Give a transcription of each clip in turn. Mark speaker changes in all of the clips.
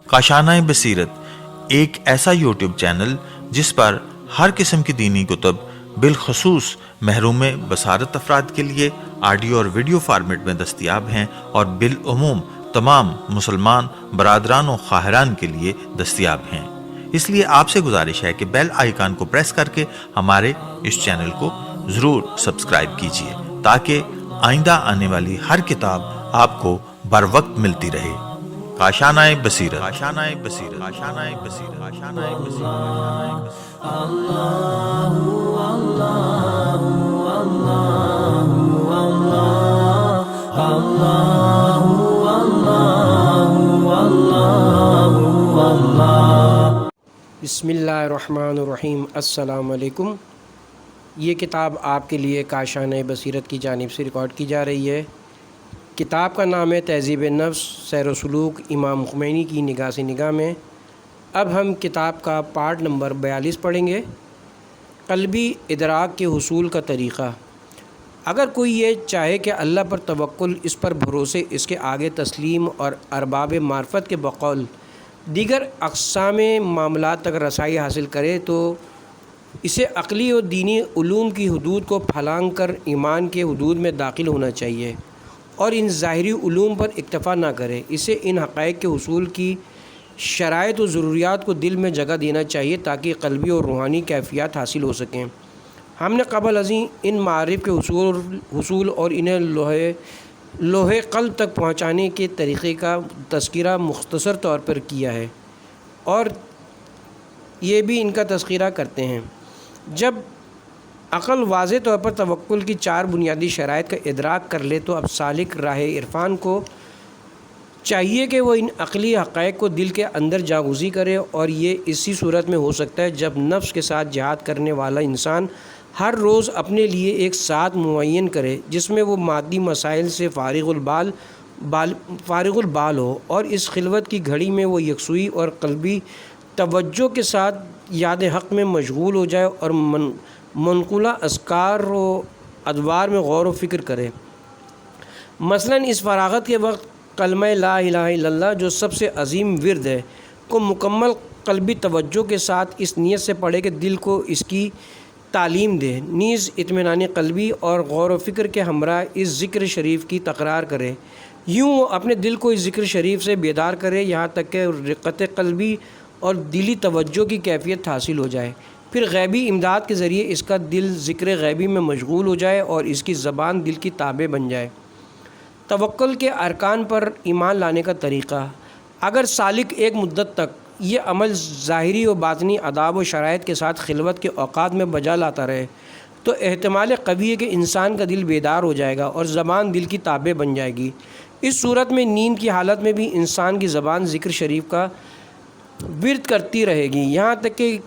Speaker 1: کاشانۂ بصیرت ایک ایسا یوٹیوب چینل جس پر ہر قسم کی دینی کتب بالخصوص محروم بصارت افراد کے لیے آڈیو اور ویڈیو فارمیٹ میں دستیاب ہیں اور بالعموم تمام مسلمان برادران و خواہران کے لیے دستیاب ہیں۔ اس لیے آپ سے گزارش ہے کہ بیل آئیکن کو پریس کر کے ہمارے اس چینل کو ضرور سبسکرائب کیجیے تاکہ آئندہ آنے والی ہر کتاب آپ کو بر وقت ملتی رہے۔ کاشانۂ بصیرت، کاشانۂ بصیرت، کاشانۂ بصیرت، کاشانۂ بصیرت۔
Speaker 2: بسم اللہ الرحمن الرحیم۔ السلام علیکم۔ یہ کتاب آپ کے لیے کاشانۂ بصیرت کی جانب سے ریکارڈ کی جا رہی ہے۔ کتاب کا نام ہے تہذیب نفس، سیر و سلوک امام خمینی کی نگاہ سے نگاہ میں۔ اب ہم کتاب کا پارٹ نمبر 42 پڑھیں گے، قلبی ادراک کے حصول کا طریقہ۔ اگر کوئی یہ چاہے کہ اللہ پر توکل، اس پر بھروسے، اس کے آگے تسلیم اور ارباب معرفت کے بقول دیگر اقسام معاملات تک رسائی حاصل کرے تو اسے عقلی اور دینی علوم کی حدود کو پھلانگ کر ایمان کے حدود میں داخل ہونا چاہیے اور ان ظاہری علوم پر اکتفا نہ کرے۔ اسے ان حقائق کے حصول کی شرائط و ضروریات کو دل میں جگہ دینا چاہیے تاکہ قلبی اور روحانی کیفیات حاصل ہو سکیں۔ ہم نے قبل ازیں ان معارف کے حصول اور انہیں لوہے قلب تک پہنچانے کے طریقے کا تذکرہ مختصر طور پر کیا ہے اور یہ بھی ان کا تذکرہ کرتے ہیں۔ جب عقل واضح طور پر توکل کی 4 بنیادی شرائط کا ادراک کر لے تو اب سالک راہ عرفان کو چاہیے کہ وہ ان عقلی حقائق کو دل کے اندر جاگزی کرے، اور یہ اسی صورت میں ہو سکتا ہے جب نفس کے ساتھ جہاد کرنے والا انسان ہر روز اپنے لیے ایک ساعت معین کرے جس میں وہ مادی مسائل سے فارغ البال ہو، اور اس خلوت کی گھڑی میں وہ یکسوئی اور قلبی توجہ کے ساتھ یاد حق میں مشغول ہو جائے اور منقولہ اذکار و ادوار میں غور و فکر کرے۔ مثلاً اس فراغت کے وقت کلمہ لا الہ الا اللہ جو سب سے عظیم ورد ہے کو مکمل قلبی توجہ کے ساتھ اس نیت سے پڑھے کہ دل کو اس کی تعلیم دے، نیز اطمینان قلبی اور غور و فکر کے ہمراہ اس ذکر شریف کی تکرار کرے۔ یوں وہ اپنے دل کو اس ذکر شریف سے بیدار کرے یہاں تک کہ رقت قلبی اور دلی توجہ کی کیفیت حاصل ہو جائے۔ پھر غیبی امداد کے ذریعے اس کا دل ذکر غیبی میں مشغول ہو جائے اور اس کی زبان دل کی تابع بن جائے۔ توکل کے ارکان پر ایمان لانے کا طریقہ۔ اگر سالک ایک مدت تک یہ عمل ظاہری و باطنی آداب و شرائط کے ساتھ خلوت کے اوقات میں بجا لاتا رہے تو احتمال قوی ہے کہ انسان کا دل بیدار ہو جائے گا اور زبان دل کی تابع بن جائے گی۔ اس صورت میں نیند کی حالت میں بھی انسان کی زبان ذکر شریف کا ورد کرتی رہے گی، یہاں تک کہ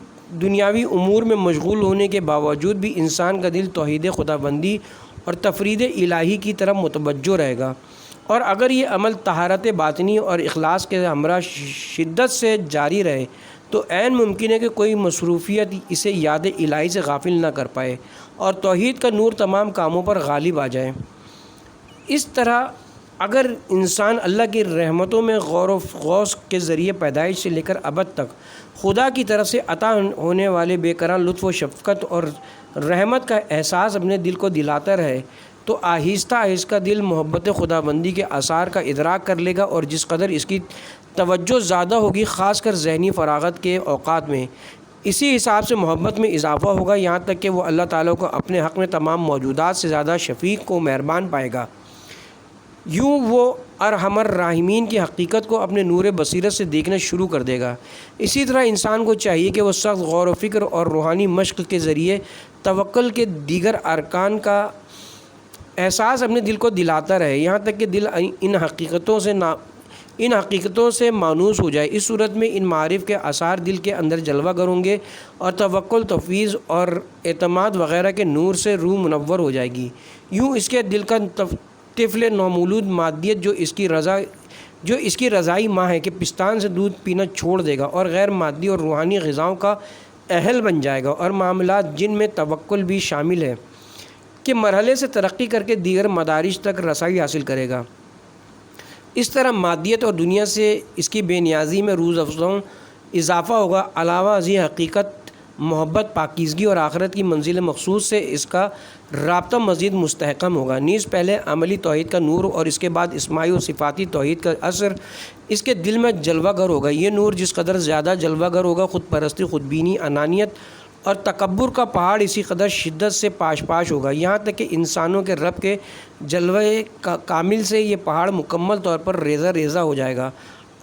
Speaker 2: دنیاوی امور میں مشغول ہونے کے باوجود بھی انسان کا دل توحید خداوندی اور تفرید الہی کی طرف متوجہ رہے گا۔ اور اگر یہ عمل طہارت باطنی اور اخلاص کے ہمراہ شدت سے جاری رہے تو عین ممکن ہے کہ کوئی مصروفیت اسے یاد الہی سے غافل نہ کر پائے اور توحید کا نور تمام کاموں پر غالب آ جائے۔ اس طرح اگر انسان اللہ کی رحمتوں میں غور و غوص کے ذریعے پیدائش سے لے کر ابد تک خدا کی طرف سے عطا ہونے والے بے کران لطف و شفقت اور رحمت کا احساس اپنے دل کو دلاتا رہے تو آہستہ آہستہ دل محبت خداوندی کے آثار کا ادراک کر لے گا، اور جس قدر اس کی توجہ زیادہ ہوگی خاص کر ذہنی فراغت کے اوقات میں، اسی حساب سے محبت میں اضافہ ہوگا، یہاں تک کہ وہ اللہ تعالیٰ کو اپنے حق میں تمام موجودات سے زیادہ شفیق و مہربان پائے گا۔ یوں وہ ارحم الراحمین کی حقیقت کو اپنے نور بصیرت سے دیکھنا شروع کر دے گا۔ اسی طرح انسان کو چاہیے کہ وہ سخت غور و فکر اور روحانی مشق کے ذریعے توکل کے دیگر ارکان کا احساس اپنے دل کو دلاتا رہے یہاں تک کہ دل ان حقیقتوں سے مانوس ہو جائے۔ اس صورت میں ان معارف کے اثار دل کے اندر جلوہ گر ہوں گے اور توکل، تفویض اور اعتماد وغیرہ کے نور سے روح منور ہو جائے گی۔ یوں اس کے دل کا طفل نومولود مادیت جو اس کی رضائی ماں ہے کہ پستان سے دودھ پینا چھوڑ دے گا اور غیر مادی اور روحانی غذاؤں کا اہل بن جائے گا، اور معاملات جن میں توکل بھی شامل ہے کے مرحلے سے ترقی کر کے دیگر مدارج تک رسائی حاصل کرے گا۔ اس طرح مادیت اور دنیا سے اس کی بے نیازی میں روز افزوں اضافہ ہوگا۔ علاوہ ازیں حقیقت، محبت، پاکیزگی اور آخرت کی منزل مخصوص سے اس کا رابطہ مزید مستحکم ہوگا۔ نیز پہلے عملی توحید کا نور اور اس کے بعد اسماعی و صفاتی توحید کا اثر اس کے دل میں جلوہ گر ہوگا۔ یہ نور جس قدر زیادہ جلوہ گر ہوگا، خود پرستی، خود بینی، انانیت اور تکبر کا پہاڑ اسی قدر شدت سے پاش پاش ہوگا، یہاں تک کہ انسانوں کے رب کے جلوہ کامل سے یہ پہاڑ مکمل طور پر ریزہ ریزہ ہو جائے گا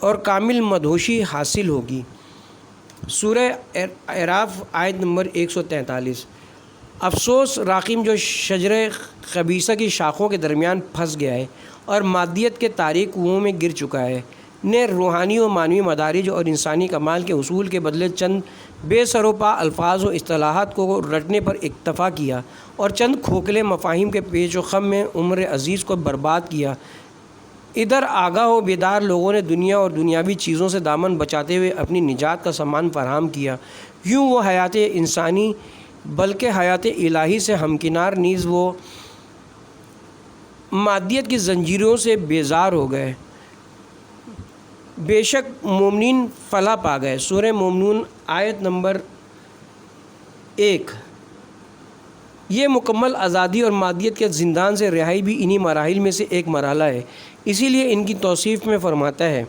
Speaker 2: اور کامل مدہوشی حاصل ہوگی۔ سورہ اعراف آیت نمبر 143۔ افسوس راقم جو شجرہ خبیثہ کی شاخوں کے درمیان پھنس گیا ہے اور مادیت کے تاریک کنوؤں میں گر چکا ہے، نے روحانی و معنوی مدارج اور انسانی کمال کے حصول کے بدلے چند بے سر و پا الفاظ و اصطلاحات کو رٹنے پر اکتفا کیا اور چند کھوکھلے مفاہیم کے پیچ و خم میں عمر عزیز کو برباد کیا۔ ادھر آگاہ و بیدار لوگوں نے دنیا اور دنیاوی چیزوں سے دامن بچاتے ہوئے اپنی نجات کا سامان فراہم کیا، یوں وہ حیات انسانی بلکہ حیات الہی سے ہمکنار نیز وہ مادیت کی زنجیروں سے بیزار ہو گئے۔ بے شک مومنین فلاح پا گئے۔ سورہ مومنون آیت نمبر 1۔ یہ مکمل آزادی اور مادیت کے زندان سے رہائی بھی انہی مراحل میں سے ایک مرحلہ ہے، اسی لیے ان کی توصیف میں فرماتا ہے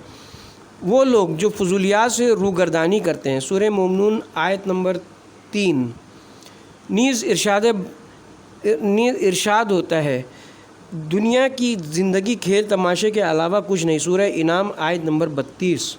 Speaker 2: وہ لوگ جو فضولیات سے روگردانی کرتے ہیں۔ سورہ مومنون آیت نمبر 3۔ نیز ارشاد ہوتا ہے دنیا کی زندگی کھیل تماشے کے علاوہ کچھ نہیں۔ سورہ انعام آیت نمبر 32۔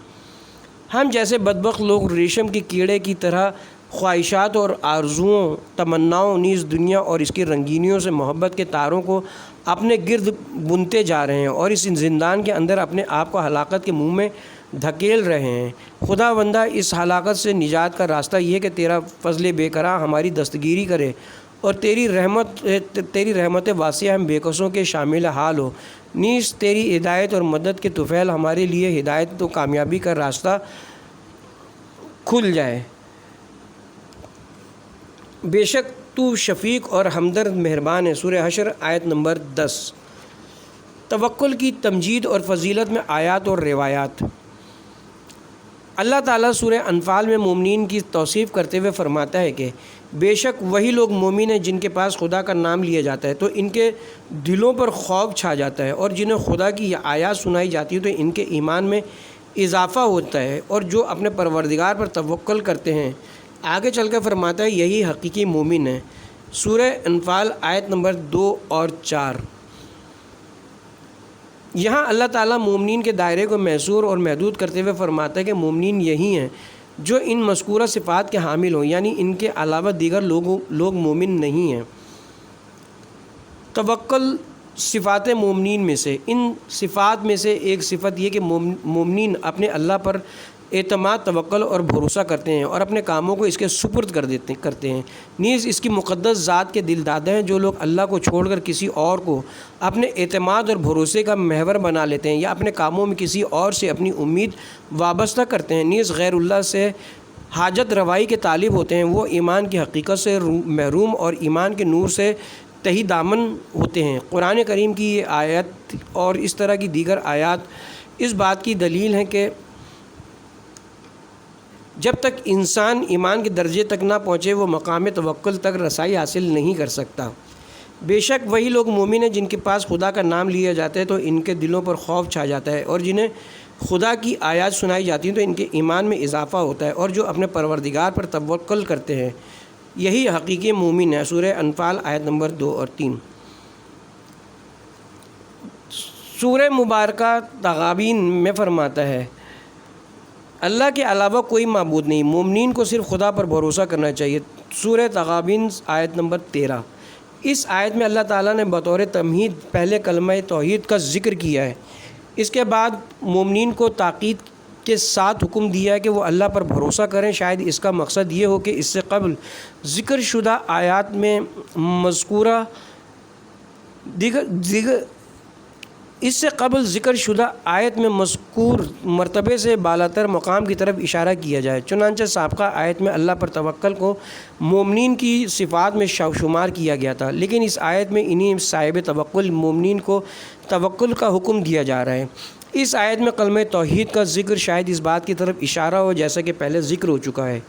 Speaker 2: ہم جیسے بدبخت لوگ ریشم کی کیڑے کی طرح خواہشات اور آرزوؤں، تمناؤں، نیز دنیا اور اس کی رنگینیوں سے محبت کے تاروں کو اپنے گرد بنتے جا رہے ہیں اور اس زندان کے اندر اپنے آپ کو ہلاکت کے منہ میں دھکیل رہے ہیں۔ خدا بندہ اس ہلاکت سے نجات کا راستہ یہ کہ تیرا فضل بے کرا ہماری دستگیری کرے اور تیری رحمت واسعہ ہم بے کسوں کے شامل حال ہو، نیز تیری ہدایت اور مدد کے طفیل ہمارے لیے ہدایت و کامیابی کا راستہ کھل جائے۔ بے شک تو شفیق اور ہمدرد مہربان ہے۔ سورہ حشر آیت نمبر 10۔ توکل کی تمجید اور فضیلت میں آیات اور روایات۔ اللہ تعالیٰ سورہ انفال میں مومنین کی توصیف کرتے ہوئے فرماتا ہے کہ بے شک وہی لوگ مومن ہیں جن کے پاس خدا کا نام لیا جاتا ہے تو ان کے دلوں پر خوف چھا جاتا ہے، اور جنہیں خدا کی آیات سنائی جاتی ہے تو ان کے ایمان میں اضافہ ہوتا ہے، اور جو اپنے پروردگار پر توکل کرتے ہیں۔ آگے چل کر فرماتا ہے یہی حقیقی مومن ہے۔ سورہ انفال آیت نمبر 2 اور 4۔ یہاں اللہ تعالیٰ مومنین کے دائرے کو محصور اور محدود کرتے ہوئے فرماتا ہے کہ مومنین یہی ہیں جو ان مذکورہ صفات کے حامل ہوں، یعنی ان کے علاوہ دیگر لوگ مومن نہیں ہیں۔ توکل صفات مومنین میں سے، ان صفات میں سے ایک صفت یہ کہ مومنین اپنے اللہ پر اعتماد، توکل اور بھروسہ کرتے ہیں اور اپنے کاموں کو اس کے سپرد کرتے ہیں۔ نیز اس کی مقدس ذات کے دل دادے ہیں جو لوگ اللہ کو چھوڑ کر کسی اور کو اپنے اعتماد اور بھروسے کا محور بنا لیتے ہیں یا اپنے کاموں میں کسی اور سے اپنی امید وابستہ کرتے ہیں، نیز غیر اللہ سے حاجت روائی کے طالب ہوتے ہیں، وہ ایمان کی حقیقت سے محروم اور ایمان کے نور سے تہی دامن ہوتے ہیں۔ قرآن کریم کی یہ آیت اور اس طرح کی دیگر آیات اس بات کی دلیل ہیں کہ جب تک انسان ایمان کے درجے تک نہ پہنچے وہ مقام توکل تک رسائی حاصل نہیں کر سکتا۔ بے شک وہی لوگ مومن ہیں جن کے پاس خدا کا نام لیا جاتا ہے تو ان کے دلوں پر خوف چھا جاتا ہے، اور جنہیں خدا کی آیات سنائی جاتی ہیں تو ان کے ایمان میں اضافہ ہوتا ہے، اور جو اپنے پروردگار پر توکل کرتے ہیں یہی حقیقی مومن ہے۔ سورہ انفال آیت نمبر 2 اور 3۔ سورہ مبارکہ تغابین میں فرماتا ہے اللہ کے علاوہ کوئی معبود نہیں، مومنین کو صرف خدا پر بھروسہ کرنا چاہیے۔ سورہ تغابین آیت نمبر 13۔ اس آیت میں اللہ تعالیٰ نے بطور تمہید پہلے کلمہ توحید کا ذکر کیا ہے، اس کے بعد مومنین کو تاکید کے ساتھ حکم دیا ہے کہ وہ اللہ پر بھروسہ کریں۔ شاید اس کا مقصد یہ ہو کہ اس سے قبل ذکر شدہ آیات میں مذکورہ اس سے قبل ذکر شدہ آیت میں مذکور مرتبے سے بالاتر مقام کی طرف اشارہ کیا جائے۔ چنانچہ سابقہ آیت میں اللہ پر توکل کو مومنین کی صفات میں شمار کیا گیا تھا، لیکن اس آیت میں انہیں صاحب توکل مومنین کو توکل کا حکم دیا جا رہا ہے۔ اس آیت میں کلمہ توحید کا ذکر شاید اس بات کی طرف اشارہ ہو جیسا کہ پہلے ذکر ہو چکا ہے۔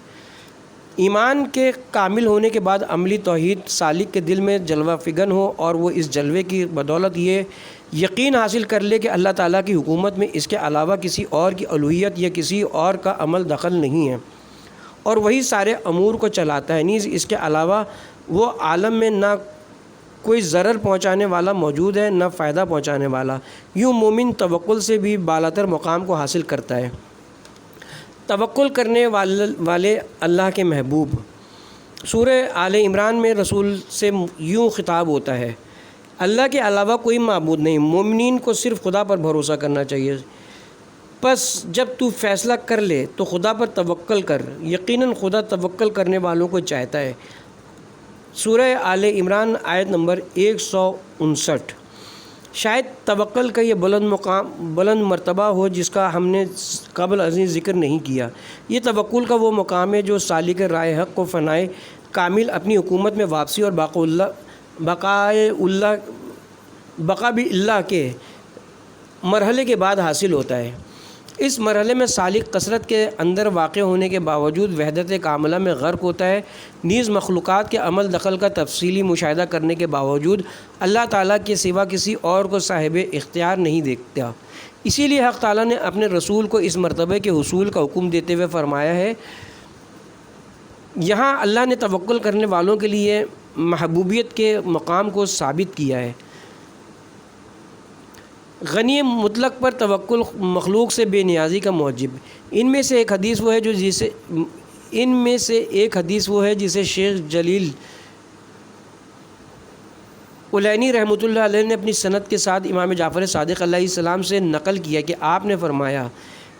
Speaker 2: ایمان کے کامل ہونے کے بعد عملی توحید سالک کے دل میں جلوہ فگن ہو اور وہ اس جلوے کی بدولت یہ یقین حاصل کر لے کہ اللہ تعالیٰ کی حکومت میں اس کے علاوہ کسی اور کی الوہیت یا کسی اور کا عمل دخل نہیں ہے اور وہی سارے امور کو چلاتا ہے، نیز اس کے علاوہ وہ عالم میں نہ کوئی ضرر پہنچانے والا موجود ہے نہ فائدہ پہنچانے والا۔ یوں مومن توکل سے بھی بالاتر مقام کو حاصل کرتا ہے۔ توکل کرنے والے اللہ کے محبوب۔ سورہ آل عمران میں رسول سے یوں خطاب ہوتا ہے، اللہ کے علاوہ کوئی معبود نہیں، مومنین کو صرف خدا پر بھروسہ کرنا چاہیے۔ پس جب تو فیصلہ کر لے تو خدا پر توکل کر، یقیناً خدا توکل کرنے والوں کو چاہتا ہے۔ سورہ آل عمران آیت نمبر 159۔ شاید توکل کا یہ بلند مرتبہ ہو جس کا ہم نے قبل ازیں ذکر نہیں کیا۔ یہ توکل کا وہ مقام ہے جو سالک رائے حق کو فنائے کامل اپنی حکومت میں واپسی اور بقا بھی اللہ کے مرحلے کے بعد حاصل ہوتا ہے۔ اس مرحلے میں سالک کثرت کے اندر واقع ہونے کے باوجود وحدت کاملہ میں غرق ہوتا ہے، نیز مخلوقات کے عمل دخل کا تفصیلی مشاہدہ کرنے کے باوجود اللہ تعالیٰ کے سوا کسی اور کو صاحب اختیار نہیں دیکھتا۔ اسی لیے حق تعالیٰ نے اپنے رسول کو اس مرتبے کے حصول کا حکم دیتے ہوئے فرمایا ہے، یہاں اللہ نے توکل کرنے والوں کے لیے محبوبیت کے مقام کو ثابت کیا ہے۔ غنی مطلق پر توکل مخلوق سے بے نیازی کا موجب۔ ان میں سے ایک حدیث وہ ہے جسے شیخ جلیل علینی رحمۃ اللہ علیہ نے اپنی سند کے ساتھ امام جعفر صادق علیہ السلام سے نقل کیا کہ آپ نے فرمایا،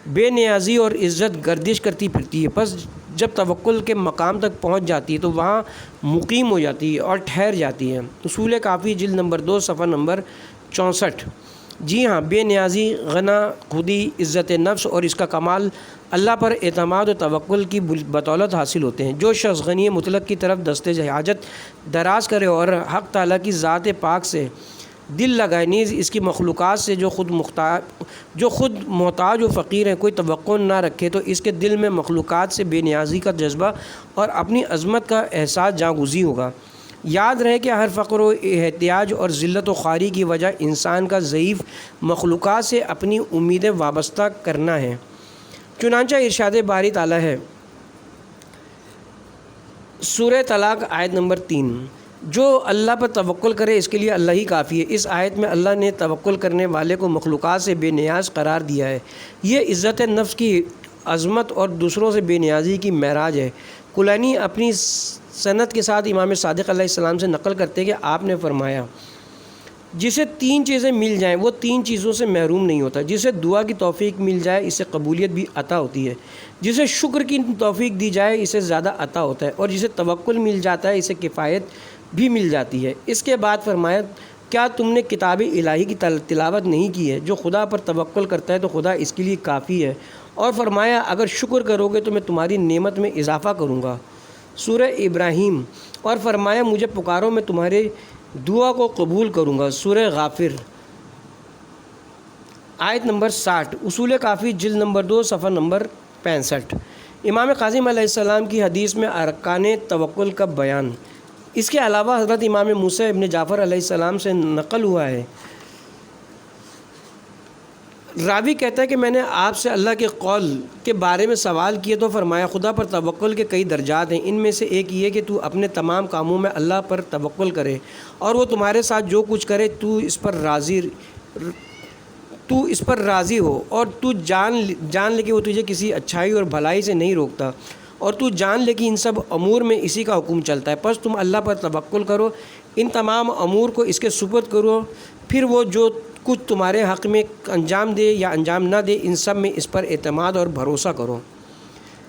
Speaker 2: بے نیازی اور عزت گردش کرتی پھرتی ہے، پس جب توکل کے مقام تک پہنچ جاتی ہے تو وہاں مقیم ہو جاتی ہے اور ٹھہر جاتی ہے۔ اصول کافی جلد نمبر 2 صفحہ نمبر 64۔ جی ہاں، بے نیازی، غنا خودی، عزت نفس اور اس کا کمال اللہ پر اعتماد و توکل کی بدولت حاصل ہوتے ہیں۔ جو شخص غنی مطلق کی طرف دست حاجت دراز کرے اور حق تعالیٰ کی ذات پاک سے دل لگائے، نیز اس کی مخلوقات سے جو خود محتاج و فقیر ہیں کوئی توقع نہ رکھے، تو اس کے دل میں مخلوقات سے بے نیازی کا جذبہ اور اپنی عظمت کا احساس جاگزی ہوگا۔ یاد رہے کہ ہر فقر و احتیاج اور ذلت و خواری کی وجہ انسان کا ضعیف مخلوقات سے اپنی امیدیں وابستہ کرنا ہے۔ چنانچہ ارشاد باری تعالیٰ ہے، سورہ طلاق آیت نمبر 3، جو اللہ پر توکل کرے اس کے لیے اللہ ہی کافی ہے۔ اس آیت میں اللہ نے توکل کرنے والے کو مخلوقات سے بے نیاز قرار دیا ہے۔ یہ عزت نفس کی عظمت اور دوسروں سے بے نیازی کی معراج ہے۔ کلینی اپنی سند کے ساتھ امام صادق علیہ السلام سے نقل کرتے کہ آپ نے فرمایا، جسے 3 چیزیں مل جائیں وہ 3 چیزوں سے محروم نہیں ہوتا۔ جسے دعا کی توفیق مل جائے اسے قبولیت بھی عطا ہوتی ہے، جسے شکر کی توفیق دی جائے اسے زیادہ عطا ہوتا ہے، اور جسے توکل مل جاتا ہے اسے کفایت بھی مل جاتی ہے۔ اس کے بعد فرمایا، کیا تم نے کتاب الہی کی تلاوت نہیں کی ہے؟ جو خدا پر توکل کرتا ہے تو خدا اس کے لیے کافی ہے، اور فرمایا اگر شکر کرو گے تو میں تمہاری نعمت میں اضافہ کروں گا۔ سورہ ابراہیم، اور فرمایا مجھے پکارو میں تمہارے دعا کو قبول کروں گا۔ سورہ غافر آیت نمبر 60۔ اصول کافی جلد نمبر 2 صفحہ نمبر 65۔ امام کاظم علیہ السلام کی حدیث میں ارکان توکل کا بیان۔ اس کے علاوہ حضرت امام موسیٰ ابن جعفر علیہ السلام سے نقل ہوا ہے، راوی کہتا ہے کہ میں نے آپ سے اللہ کے قول کے بارے میں سوال کیے تو فرمایا، خدا پر توکل کے کئی درجات ہیں، ان میں سے ایک یہ کہ تو اپنے تمام کاموں میں اللہ پر توکل کرے اور وہ تمہارے ساتھ جو کچھ کرے تو اس پر راضی ہو، اور تو جان لے کہ وہ تجھے کسی اچھائی اور بھلائی سے نہیں روکتا، اور تو جان لے کہ ان سب امور میں اسی کا حکم چلتا ہے۔ پس تم اللہ پر توکل کرو، ان تمام امور کو اس کے سپرد کرو، پھر وہ جو کچھ تمہارے حق میں انجام دے یا انجام نہ دے ان سب میں اس پر اعتماد اور بھروسہ کرو۔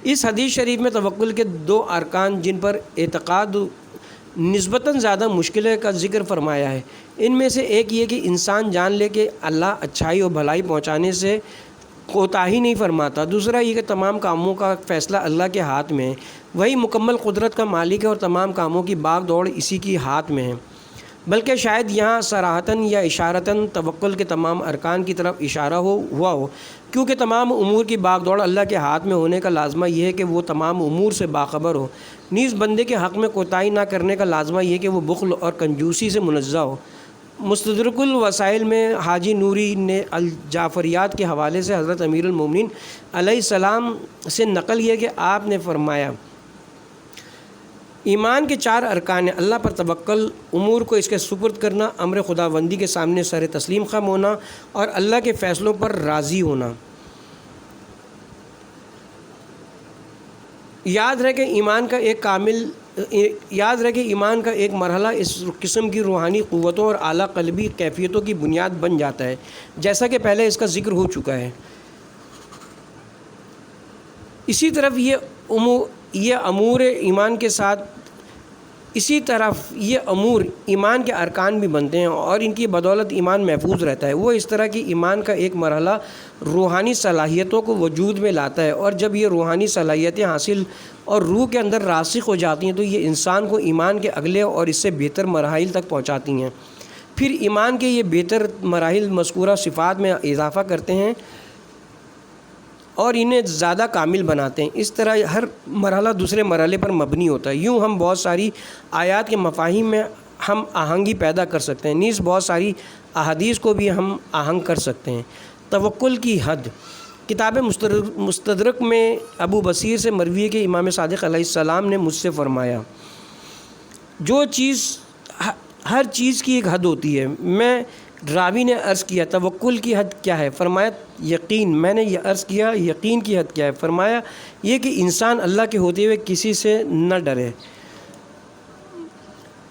Speaker 2: اس حدیث شریف میں توکل کے 2 ارکان جن پر اعتقاد نسبتاً زیادہ مشکلیں کا ذکر فرمایا ہے۔ ان میں سے ایک یہ کہ انسان جان لے کہ اللہ اچھائی اور بھلائی پہنچانے سے کوتاہی نہیں فرماتا۔ دوسرا یہ کہ تمام کاموں کا فیصلہ اللہ کے ہاتھ میں ہے، وہی مکمل قدرت کا مالک ہے اور تمام کاموں کی باغ دوڑ اسی کی ہاتھ میں ہے۔ بلکہ شاید یہاں صراحتاً یا اشارتاً توکل کے تمام ارکان کی طرف اشارہ ہوا ہو، کیونکہ تمام امور کی باغ دوڑ اللہ کے ہاتھ میں ہونے کا لازمہ یہ ہے کہ وہ تمام امور سے باخبر ہو۔ نیز بندے کے حق میں کوتاہی نہ کرنے کا لازمہ یہ کہ وہ بخل اور کنجوسی سے منزہ ہو۔ مستدرک الوسائل میں حاجی نوری نے الجعفریات کے حوالے سے حضرت امیر المومنین علیہ السلام سے نقل یہ کہ آپ نے فرمایا، ایمان کے 4 ارکان ہیں: اللہ پر توکل، امور کو اس کے سپرد کرنا، امر خداوندی کے سامنے سر تسلیم خم ہونا اور اللہ کے فیصلوں پر راضی ہونا۔ یاد رہے کہ ایمان کا ایک مرحلہ اس قسم کی روحانی قوتوں اور اعلیٰ قلبی کیفیتوں کی بنیاد بن جاتا ہے، جیسا کہ پہلے اس کا ذکر ہو چکا ہے۔ اسی طرف یہ امور ایمان کے ارکان بھی بنتے ہیں اور ان کی بدولت ایمان محفوظ رہتا ہے۔ وہ اس طرح کی ایمان کا ایک مرحلہ روحانی صلاحیتوں کو وجود میں لاتا ہے، اور جب یہ روحانی صلاحیتیں حاصل اور روح کے اندر راسخ ہو جاتی ہیں تو یہ انسان کو ایمان کے اگلے اور اس سے بہتر مراحل تک پہنچاتی ہیں۔ پھر ایمان کے یہ بہتر مراحل مذکورہ صفات میں اضافہ کرتے ہیں اور انہیں زیادہ کامل بناتے ہیں۔ اس طرح ہر مرحلہ دوسرے مرحلے پر مبنی ہوتا ہے۔ یوں ہم بہت ساری آیات کے مفاہیم میں ہم آہنگی پیدا کر سکتے ہیں، نیز بہت ساری احادیث کو بھی ہم آہنگ کر سکتے ہیں۔ توکل کی حد۔ کتاب مستدرک میں ابو بصیر سے مروی ہے کہ امام صادق علیہ السلام نے مجھ سے فرمایا، ہر چیز کی ایک حد ہوتی ہے۔ راوی نے عرض کیا، توکل کی حد کیا ہے؟ فرمایا یقین۔ میں نے یہ عرض کیا، یقین کی حد کیا ہے؟ فرمایا یہ کہ انسان اللہ کے ہوتے ہوئے کسی سے نہ ڈرے۔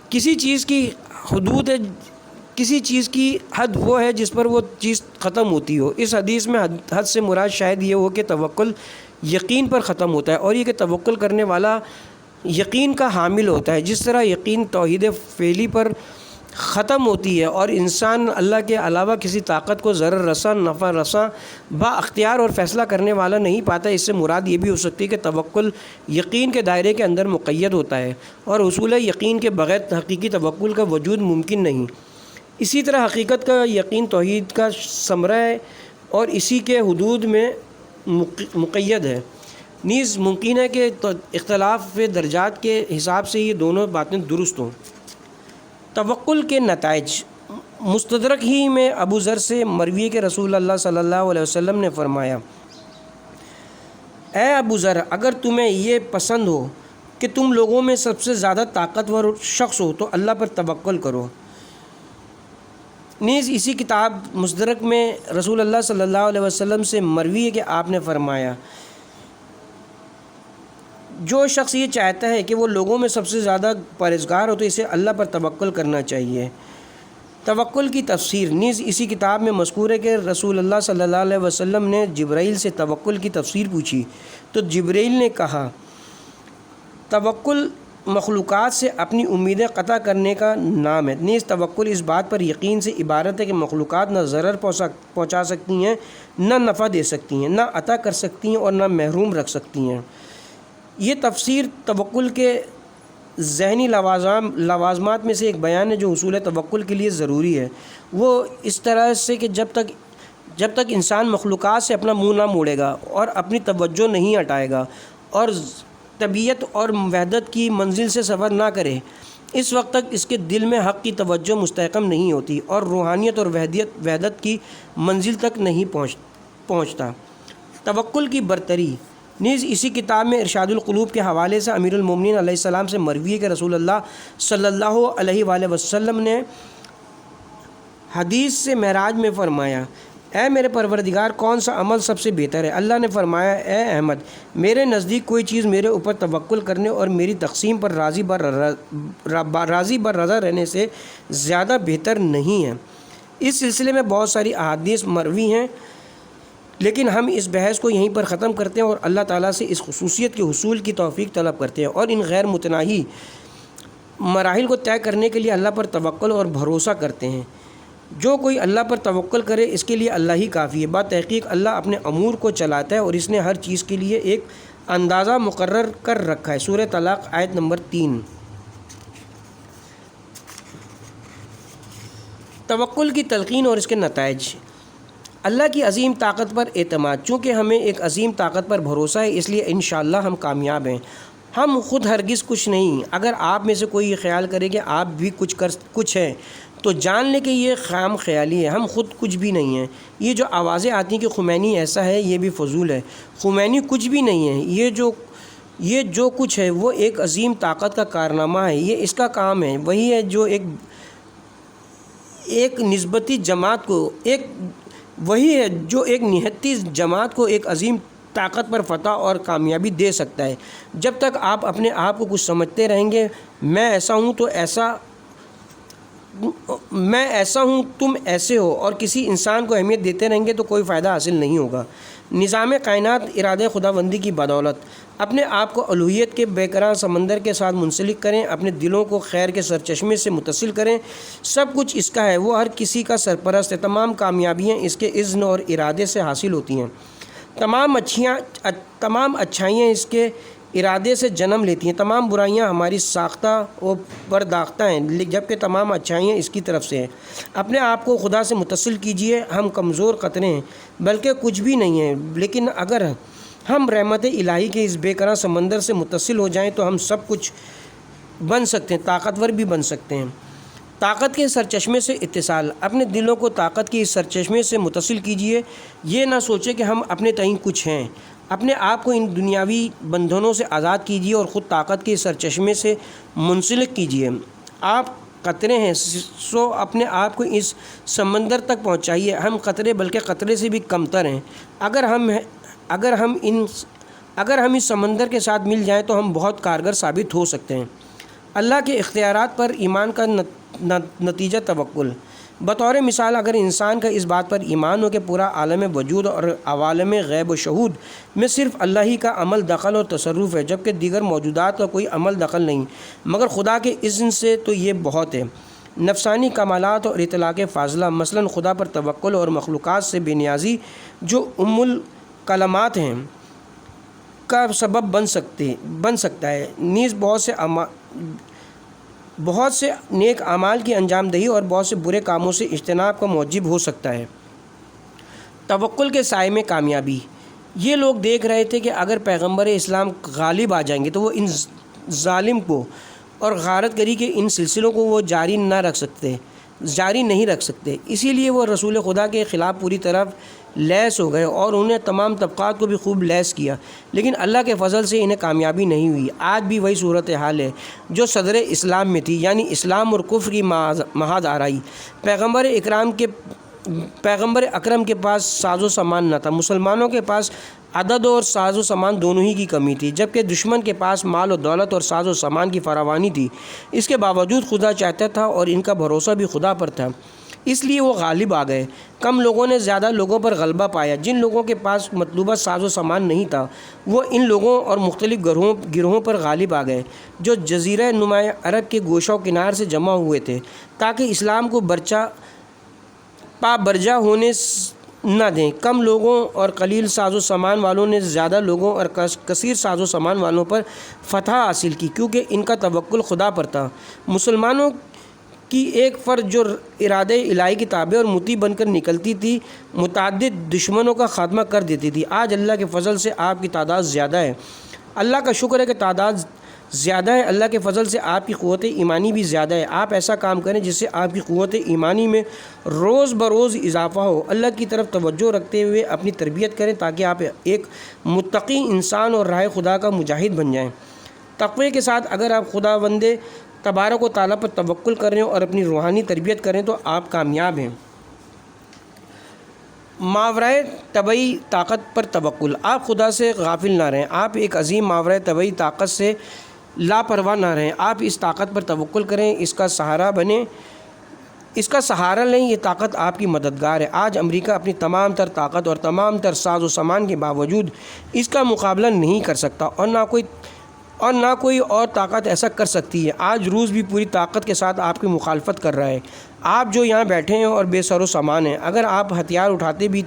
Speaker 2: کسی چیز کی حدود ہے، کسی چیز کی حد وہ ہے جس پر وہ چیز ختم ہوتی ہو۔ اس حدیث میں حد سے مراد شاید یہ ہو کہ توکل یقین پر ختم ہوتا ہے، اور یہ کہ توکل کرنے والا یقین کا حامل ہوتا ہے، جس طرح یقین توحید فعلی پر ختم ہوتی ہے اور انسان اللہ کے علاوہ کسی طاقت کو ضرر رساں نفع رساں با اختیار اور فیصلہ کرنے والا نہیں پاتا۔ اس سے مراد یہ بھی ہو سکتی ہے کہ توکل یقین کے دائرے کے اندر مقید ہوتا ہے اور حصول یقین کے بغیر حقیقی توکل کا وجود ممکن نہیں۔ اسی طرح حقیقت کا یقین توحید کا ثمرہ ہے اور اسی کے حدود میں مقید ہے۔ نیز ممکن ہے کہ اختلاف درجات کے حساب سے یہ دونوں باتیں درست ہوں۔ توکل کے نتائج۔ مستدرک ہی میں ابو ذر سے مروی ہے کہ رسول اللہ صلی اللہ علیہ وسلم نے فرمایا، اے ابو ذر، اگر تمہیں یہ پسند ہو کہ تم لوگوں میں سب سے زیادہ طاقتور شخص ہو تو اللہ پر توکل کرو۔ نیز اسی کتاب مستدرک میں رسول اللہ صلی اللہ علیہ وسلم سے مروی ہے کہ آپ نے فرمایا، جو شخص یہ چاہتا ہے کہ وہ لوگوں میں سب سے زیادہ پرہیزگار ہو تو اسے اللہ پر توکل کرنا چاہیے۔ توکل کی تفسیر۔ نیز اسی کتاب میں مذکور ہے کہ رسول اللہ صلی اللہ علیہ وسلم نے جبرائیل سے توکل کی تفسیر پوچھی تو جبرائیل نے کہا، توکل مخلوقات سے اپنی امیدیں قطع کرنے کا نام ہے۔ نیز توکل اس بات پر یقین سے عبارت ہے کہ مخلوقات نہ ضرر پہنچا سکتی ہیں، نہ نفع دے سکتی ہیں، نہ عطا کر سکتی ہیں اور نہ محروم رکھ سکتی ہیں۔ یہ تفسیر توکل کے ذہنی لوازمات میں سے ایک بیان ہے جو حصول توکل کے لیے ضروری ہے۔ وہ اس طرح سے کہ جب تک انسان مخلوقات سے اپنا منہ نہ موڑے گا اور اپنی توجہ نہیں ہٹائے گا اور طبیعت اور وحدت کی منزل سے سفر نہ کرے، اس وقت تک اس کے دل میں حق کی توجہ مستحکم نہیں ہوتی اور روحانیت اور وحدت کی منزل تک نہیں پہنچتا۔ توکل کی برتری۔ نیز اسی کتاب میں ارشاد القلوب کے حوالے سے امیر المومنین علیہ السلام سے مروی ہے کہ رسول اللہ صلی اللہ علیہ وآلہ وسلم نے حدیث سے معراج میں فرمایا، اے میرے پروردگار، کون سا عمل سب سے بہتر ہے؟ اللہ نے فرمایا، اے احمد، میرے نزدیک کوئی چیز میرے اوپر توکل کرنے اور میری تقسیم پر راضی بر رضا رہنے سے زیادہ بہتر نہیں ہے۔ اس سلسلے میں بہت ساری احادیث مروی ہیں، لیکن ہم اس بحث کو یہیں پر ختم کرتے ہیں اور اللہ تعالیٰ سے اس خصوصیت کے حصول کی توفیق طلب کرتے ہیں اور ان غیر متناہی مراحل کو طے کرنے کے لیے اللہ پر توکل اور بھروسہ کرتے ہیں۔ جو کوئی اللہ پر توکل کرے اس کے لیے اللہ ہی کافی ہے۔ بات تحقیق اللہ اپنے امور کو چلاتا ہے اور اس نے ہر چیز کے لیے ایک اندازہ مقرر کر رکھا ہے۔ سورہ طلاق آیت نمبر 3۔ توکل کی تلقین اور اس کے نتائج۔ اللہ کی عظیم طاقت پر اعتماد۔ چونکہ ہمیں ایک عظیم طاقت پر بھروسہ ہے اس لیے انشاءاللہ ہم کامیاب ہیں۔ ہم خود ہرگز کچھ نہیں۔ اگر آپ میں سے کوئی یہ خیال کرے کہ آپ بھی کچھ ہیں تو جان لے کہ یہ خام خیالی ہے۔ ہم خود کچھ بھی نہیں ہیں۔ یہ جو آوازیں آتی ہیں کہ خمینی ایسا ہے یہ بھی فضول ہے۔ خمینی کچھ بھی نہیں ہے۔ یہ جو کچھ ہے وہ ایک عظیم طاقت کا کارنامہ ہے۔ یہ اس کا کام ہے۔ وہی ہے جو ایک نسبتی جماعت کو ایک نہتی جماعت کو ایک عظیم طاقت پر فتح اور کامیابی دے سکتا ہے۔ جب تک آپ اپنے آپ کو کچھ سمجھتے رہیں گے میں ایسا ہوں تم ایسے ہو اور کسی انسان کو اہمیت دیتے رہیں گے تو کوئی فائدہ حاصل نہیں ہوگا۔ نظام کائنات ارادہ خداوندی کی بدولت اپنے آپ کو الوہیت کے بے قرار سمندر کے ساتھ منسلک کریں، اپنے دلوں کو خیر کے سرچشمے سے متصل کریں۔ سب کچھ اس کا ہے، وہ ہر کسی کا سرپرست ہے۔ تمام کامیابیاں اس کے اذن اور ارادے سے حاصل ہوتی ہیں۔ تمام اچھائیاں اس کے ارادے سے جنم لیتی ہیں۔ تمام برائیاں ہماری ساختہ و پرداختہ ہیں جبکہ تمام اچھائیاں اس کی طرف سے ہیں۔ اپنے آپ کو خدا سے متصل کیجئے۔ ہم کمزور قطرے ہیں بلکہ کچھ بھی نہیں ہیں، لیکن اگر ہم رحمت الہی کے اس بے قرار سمندر سے متصل ہو جائیں تو ہم سب کچھ بن سکتے ہیں، طاقتور بھی بن سکتے ہیں۔ طاقت کے سرچشمے سے اتصال۔ اپنے دلوں کو طاقت کے اس سرچشمے سے متصل کیجئے۔ یہ نہ سوچیں کہ ہم اپنے تئیں کچھ ہیں۔ اپنے آپ کو ان دنیاوی بندھنوں سے آزاد کیجئے اور خود طاقت کے سرچشمے سے منسلک کیجئے۔ آپ قطرے ہیں سو اپنے آپ کو اس سمندر تک پہنچائیے۔ ہم قطرے بلکہ قطرے سے بھی کمتر ہیں۔ اگر ہم اس سمندر کے ساتھ مل جائیں تو ہم بہت کارگر ثابت ہو سکتے ہیں۔ اللہ کے اختیارات پر ایمان کا نتیجہ توکل۔ بطور مثال اگر انسان کا اس بات پر ایمان ہو کہ پورا عالم وجود اور عوالم غیب و شہود میں صرف اللہ ہی کا عمل دخل اور تصرف ہے جبکہ دیگر موجودات کا کوئی عمل دخل نہیں مگر خدا کے اذن سے، تو یہ بہت ہے۔ نفسانی کمالات اور اطلاق فاضلہ، مثلا خدا پر توکل اور مخلوقات سے بے نیازی جو الکلمات ہیں کا سبب بن سکتا ہے، نیز بہت سے نیک اعمال کی انجام دہی اور بہت سے برے کاموں سے اجتناب کا موجب ہو سکتا ہے۔ توکل کے سائے میں کامیابی۔ یہ لوگ دیکھ رہے تھے کہ اگر پیغمبر اسلام غالب آ جائیں گے تو وہ ان ظالم کو اور غارت گری کے ان سلسلوں کو وہ جاری نہیں رکھ سکتے، اسی لیے وہ رسول خدا کے خلاف پوری طرح لیس ہو گئے اور انہیں تمام طبقات کو بھی خوب لیس کیا، لیکن اللہ کے فضل سے انہیں کامیابی نہیں ہوئی۔ آج بھی وہی صورتحال ہے جو صدر اسلام میں تھی، یعنی اسلام اور کفر کی محض آرائی۔ پیغمبر اکرم کے پاس ساز و سامان نہ تھا، مسلمانوں کے پاس عدد اور ساز و سامان دونوں ہی کی کمی تھی، جبکہ دشمن کے پاس مال و دولت اور ساز و سامان کی فراوانی تھی۔ اس کے باوجود خدا چاہتا تھا اور ان کا بھروسہ بھی خدا پر تھا، اس لیے وہ غالب آ گئے۔ کم لوگوں نے زیادہ لوگوں پر غلبہ پایا۔ جن لوگوں کے پاس مطلوبہ ساز و سامان نہیں تھا وہ ان لوگوں اور مختلف گروہوں پر غالب آ گئے جو جزیرہ نما عرب کے گوشہ و کنار سے جمع ہوئے تھے تاکہ اسلام کو برجا ہونے نہ دیں۔ کم لوگوں اور قلیل ساز و سامان والوں نے زیادہ لوگوں اور کثیر ساز و سامان والوں پر فتح حاصل کی کیونکہ ان کا توکل خدا پر تھا۔ مسلمانوں کی ایک فرد جو ارادہ الہی کی تابع اور مطیع بن کر نکلتی تھی متعدد دشمنوں کا خاتمہ کر دیتی تھی۔ آج اللہ کے فضل سے آپ کی تعداد زیادہ ہے۔ اللہ کا شکر ہے کہ تعداد زیادہ ہے، اللہ کے فضل سے آپ کی قوت ایمانی بھی زیادہ ہے۔ آپ ایسا کام کریں جس سے آپ کی قوت ایمانی میں روز بروز اضافہ ہو۔ اللہ کی طرف توجہ رکھتے ہوئے اپنی تربیت کریں تاکہ آپ ایک متقی انسان اور راہ خدا کا مجاہد بن جائیں۔ تقوی کے ساتھ اگر آپ خداوند تبارک و تعالیٰ پر توکل کریں اور اپنی روحانی تربیت کریں تو آپ کامیاب ہیں۔ ماورائے طبعی طاقت پر توکل۔ آپ خدا سے غافل نہ رہیں، آپ ایک عظیم ماورائے طبعی طاقت سے لاپرواہ نہ رہیں۔ آپ اس طاقت پر توکل کریں، اس کا سہارا بنیں، اس کا سہارا لیں، یہ طاقت آپ کی مددگار ہے۔ آج امریکہ اپنی تمام تر طاقت اور تمام تر ساز و سامان کے باوجود اس کا مقابلہ نہیں کر سکتا اور نہ کوئی اور نہ کوئی اور طاقت ایسا کر سکتی ہے۔ آج روس بھی پوری طاقت کے ساتھ آپ کی مخالفت کر رہا ہے۔ آپ جو یہاں بیٹھے ہیں اور بے سر و سامان ہیں، اگر آپ ہتھیار اٹھاتے بھی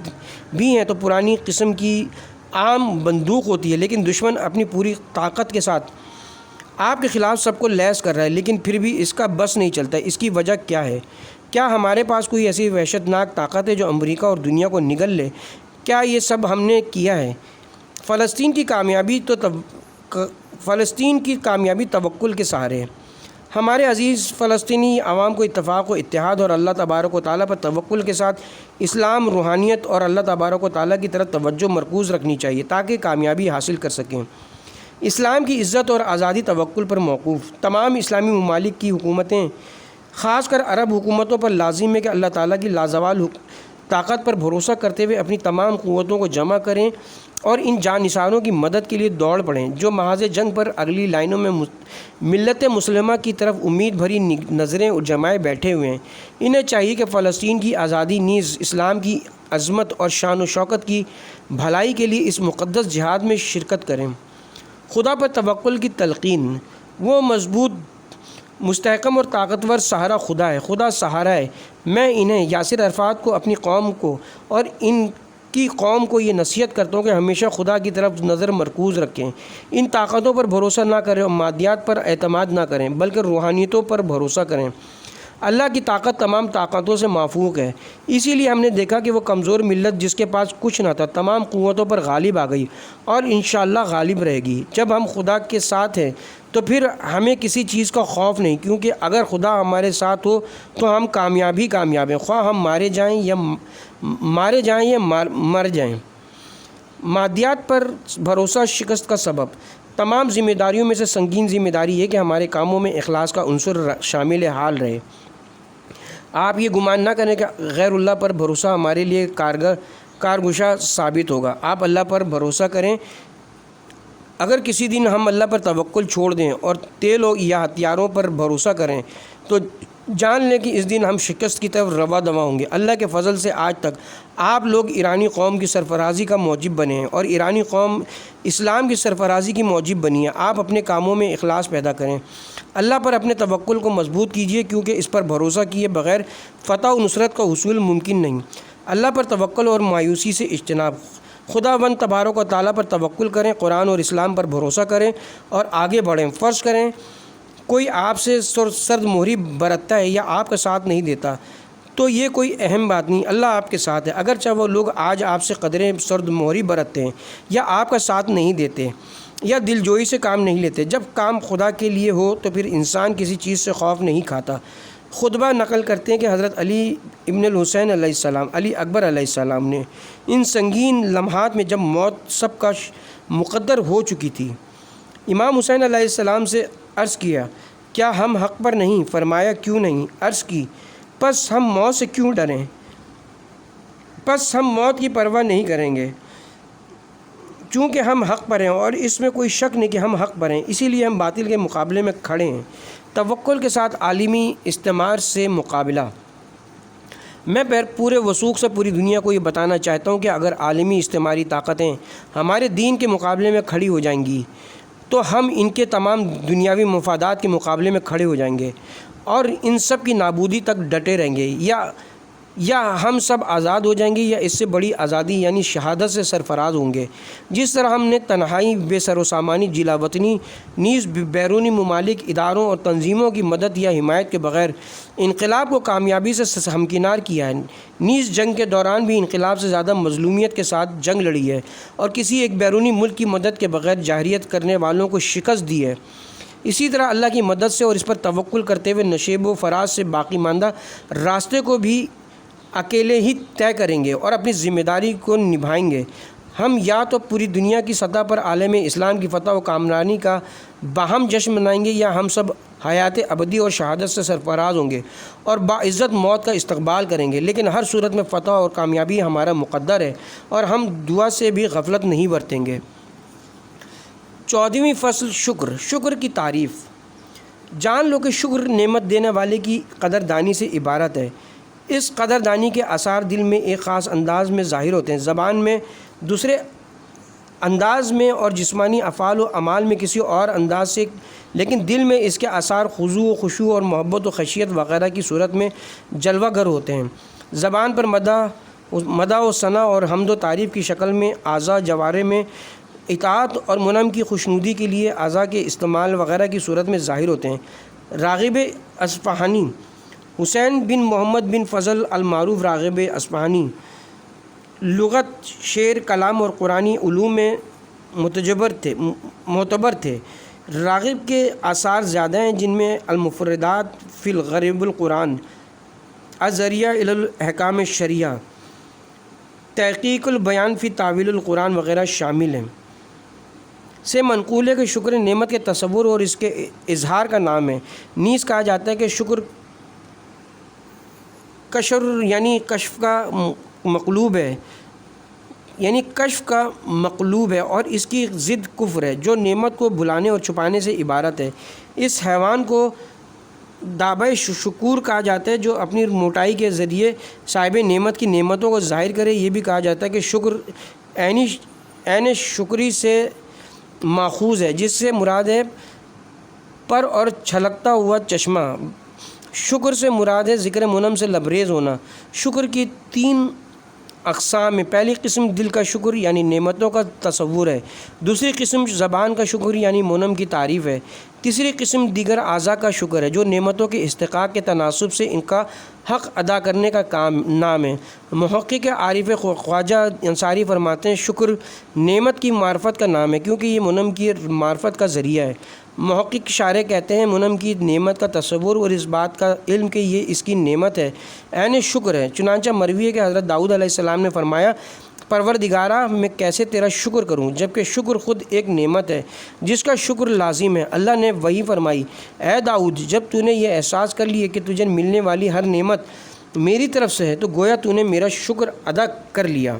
Speaker 2: ہیں تو پرانی قسم کی عام بندوق ہوتی ہے، لیکن دشمن اپنی پوری طاقت کے ساتھ آپ کے خلاف سب کو لیس کر رہا ہے، لیکن پھر بھی اس کا بس نہیں چلتا۔ اس کی وجہ کیا ہے؟ کیا ہمارے پاس کوئی ایسی وحشت ناک طاقت ہے جو امریکہ اور دنیا کو نگل لے؟ کیا یہ سب ہم نے کیا ہے؟ فلسطین کی کامیابی توکل کے سہارے ہے۔ ہمارے عزیز فلسطینی عوام کو اتفاق و اتحاد اور اللہ تبارک و تعالیٰ پر توکل کے ساتھ اسلام، روحانیت اور اللہ تبارک و تعالیٰ کی طرف توجہ مرکوز رکھنی چاہیے تاکہ کامیابی حاصل کر سکیں۔ اسلام کی عزت اور آزادی توکل پر موقوف۔ تمام اسلامی ممالک کی حکومتیں، خاص کر عرب حکومتوں پر لازم ہے کہ اللہ تعالیٰ کی لازوال طاقت پر بھروسہ کرتے ہوئے اپنی تمام قوتوں کو جمع کریں اور ان جانثاروں کی مدد کے لیے دوڑ پڑیں جو محاذ جنگ پر اگلی لائنوں میں ملت مسلمہ کی طرف امید بھری نظریں جمائے بیٹھے ہوئے ہیں۔ انہیں چاہیے کہ فلسطین کی آزادی نیز اسلام کی عظمت اور شان و شوکت کی بھلائی کے لیے اس مقدس جہاد میں شرکت کریں۔ خدا پر توکل کی تلقین۔ وہ مضبوط، مستحکم اور طاقتور سہارا خدا ہے۔ خدا سہارا ہے۔ میں انہیں یاسر عرفات کو، اپنی قوم کو اور ان کی قوم کو یہ نصیحت کرتا ہوں کہ ہمیشہ خدا کی طرف نظر مرکوز رکھیں۔ ان طاقتوں پر بھروسہ نہ کریں اور مادیات پر اعتماد نہ کریں، بلکہ روحانیتوں پر بھروسہ کریں۔ اللہ کی طاقت تمام طاقتوں سے مافوق ہے۔ اسی لیے ہم نے دیکھا کہ وہ کمزور ملت جس کے پاس کچھ نہ تھا، تمام قوتوں پر غالب آ گئی اور انشاءاللہ غالب رہے گی۔ جب ہم خدا کے ساتھ ہیں تو پھر ہمیں کسی چیز کا خوف نہیں، کیونکہ اگر خدا ہمارے ساتھ ہو تو ہم کامیاب ہیں، خواہ ہم مارے جائیں یا مر جائیں۔ مادیات پر بھروسہ شکست کا سبب۔ تمام ذمہ داریوں میں سے سنگین ذمہ داری ہے کہ ہمارے کاموں میں اخلاص کا عنصر شامل حال رہے۔ آپ یہ گمان نہ کریں کہ غیر اللہ پر بھروسہ ہمارے لیے کارگشا ثابت ہوگا۔ آپ اللہ پر بھروسہ کریں۔ اگر کسی دن ہم اللہ پر توکل چھوڑ دیں اور تیل یا ہتھیاروں پر بھروسہ کریں تو جان لیں کہ اس دن ہم شکست کی طرف رواں دواں ہوں گے۔ اللہ کے فضل سے آج تک آپ لوگ ایرانی قوم کی سرفرازی کا موجب بنے ہیں اور ایرانی قوم اسلام کی سرفرازی کی موجب بنی ہے۔ آپ اپنے کاموں میں اخلاص پیدا کریں، اللہ پر اپنے توکل کو مضبوط کیجیے، کیونکہ اس پر بھروسہ کیے بغیر فتح و نصرت کا حصول ممکن نہیں۔ اللہ پر توکل اور مایوسی سے اجتناب۔ خدا وند تبارک و تعالیٰ پر توکل کریں، قرآن اور اسلام پر بھروسہ کریں اور آگے بڑھیں۔ فرض کریں کوئی آپ سے سرد مہری برتتا ہے یا آپ کا ساتھ نہیں دیتا تو یہ کوئی اہم بات نہیں، اللہ آپ کے ساتھ ہے۔ اگرچہ وہ لوگ آج آپ سے قدریں سرد مہری برتتے ہیں یا آپ کا ساتھ نہیں دیتے یا دل جوئی سے کام نہیں لیتے، جب کام خدا کے لیے ہو تو پھر انسان کسی چیز سے خوف نہیں کھاتا۔ خطبہ نقل کرتے ہیں کہ حضرت علی ابن الحسین علیہ السلام، علی اکبر علیہ السلام نے ان سنگین لمحات میں جب موت سب کا مقدر ہو چکی تھی، امام حسین علیہ السلام سے عرض کیا، کیا ہم حق پر نہیں؟ فرمایا کیوں نہیں؟ عرض کی، پس ہم موت سے کیوں ڈریں؟ پس ہم موت کی پرواہ نہیں کریں گے چونکہ ہم حق پر ہیں اور اس میں کوئی شک نہیں کہ ہم حق پر ہیں، اسی لیے ہم باطل کے مقابلے میں کھڑے ہیں۔ توکل کے ساتھ عالمی استعمار سے مقابلہ۔ میں پورے وثوق سے پوری دنیا کو یہ بتانا چاہتا ہوں کہ اگر عالمی استعماری طاقتیں ہمارے دین کے مقابلے میں کھڑی ہو جائیں گی تو ہم ان کے تمام دنیاوی مفادات کے مقابلے میں کھڑے ہو جائیں گے اور ان سب کی نابودی تک ڈٹے رہیں گے، یا ہم سب آزاد ہو جائیں گے یا اس سے بڑی آزادی یعنی شہادت سے سرفراز ہوں گے۔ جس طرح ہم نے تنہائی، بے سر و سامانی، جلا وطنی نیز بیرونی ممالک، اداروں اور تنظیموں کی مدد یا حمایت کے بغیر انقلاب کو کامیابی سے ہمکنار کیا ہے، نیز جنگ کے دوران بھی انقلاب سے زیادہ مظلومیت کے ساتھ جنگ لڑی ہے اور کسی ایک بیرونی ملک کی مدد کے بغیر جارحیت کرنے والوں کو شکست دی ہے۔ اسی طرح اللہ کی مدد سے اور اس پر توکل کرتے ہوئے نشیب و فراز سے باقی ماندہ راستے کو بھی اکیلے ہی طے کریں گے اور اپنی ذمہ داری کو نبھائیں گے۔ ہم یا تو پوری دنیا کی سطح پر عالم اسلام کی فتح و کامرانی کا باہم جشن منائیں گے یا ہم سب حیات ابدی اور شہادت سے سرفراز ہوں گے اور باعزت موت کا استقبال کریں گے، لیکن ہر صورت میں فتح اور کامیابی ہمارا مقدر ہے اور ہم دعا سے بھی غفلت نہیں برتیں گے۔ 14ویں فصل، شکر کی تعریف۔ جان لو کہ شکر نعمت دینے والے کی قدردانی سے عبارت ہے۔ اس قدردانی کے آثار دل میں ایک خاص انداز میں ظاہر ہوتے ہیں، زبان میں دوسرے انداز میں اور جسمانی افعال و اعمال میں کسی اور انداز سے، لیکن دل میں اس کے آثار خضوع و خشوع اور محبت و خشیت وغیرہ کی صورت میں جلوہ گر ہوتے ہیں۔ زبان پر مدح و ثنا اور حمد و تعریف کی شکل میں، اعضاء جوارح میں اطاعت اور منعم کی خوشنودی کے لیے اعضاء کے استعمال وغیرہ کی صورت میں ظاہر ہوتے ہیں۔ راغب اصفہانی حسین بن محمد بن فضل المعروف راغب اصفہانی لغت، شعر، کلام اور قرآنی علوم میں معتبر تھے۔ راغب کے آثار زیادہ ہیں، جن میں المفردات فی الغریب القرآن، الذریعہ الی الاحکام الشرعیہ، تحقیق البیان فی تاویل القرآن وغیرہ شامل ہیں۔ سے منقول ہے کہ شکر نعمت کے تصور اور اس کے اظہار کا نام ہے۔ نیز کہا جاتا ہے کہ شکر کشر یعنی کشف کا مقلوب ہے، اور اس کی ضد کفر ہے، جو نعمت کو بھلانے اور چھپانے سے عبارت ہے۔ اس حیوان کو دابۂ شکور کہا جاتا ہے، جو اپنی موٹائی کے ذریعے صاحب نعمت کی نعمتوں کو ظاہر کرے۔ یہ بھی کہا جاتا ہے کہ شکر عین شکری سے ماخوذ ہے، جس سے مراد ہے پر اور چھلکتا ہوا چشمہ۔ شکر سے مراد ہے ذکر منعم سے لبریز ہونا۔ شکر کی 3 اقسام میں، پہلی قسم دل کا شکر یعنی نعمتوں کا تصور ہے، دوسری قسم زبان کا شکر یعنی منعم کی تعریف ہے، تیسری قسم دیگر اعضاء کا شکر ہے، جو نعمتوں کے استحقاق کے تناسب سے ان کا حق ادا کرنے کا نام ہے۔ محقق عارف خواجہ انصاری فرماتے ہیں شکر نعمت کی معرفت کا نام ہے، کیونکہ یہ منعم کی معرفت کا ذریعہ ہے۔ محقق شارح کہتے ہیں منعم کی نعمت کا تصور اور اس بات کا علم کہ یہ اس کی نعمت ہے عین شکر ہے۔ چنانچہ مروی ہے کہ حضرت داؤد علیہ السلام نے فرمایا پروردگارا میں کیسے تیرا شکر کروں، جبکہ شکر خود ایک نعمت ہے جس کا شکر لازم ہے۔ اللہ نے وہی فرمائی، اے داؤد جب تو نے یہ احساس کر لیا کہ تجھے ملنے والی ہر نعمت میری طرف سے ہے تو گویا تو نے میرا شکر ادا کر لیا۔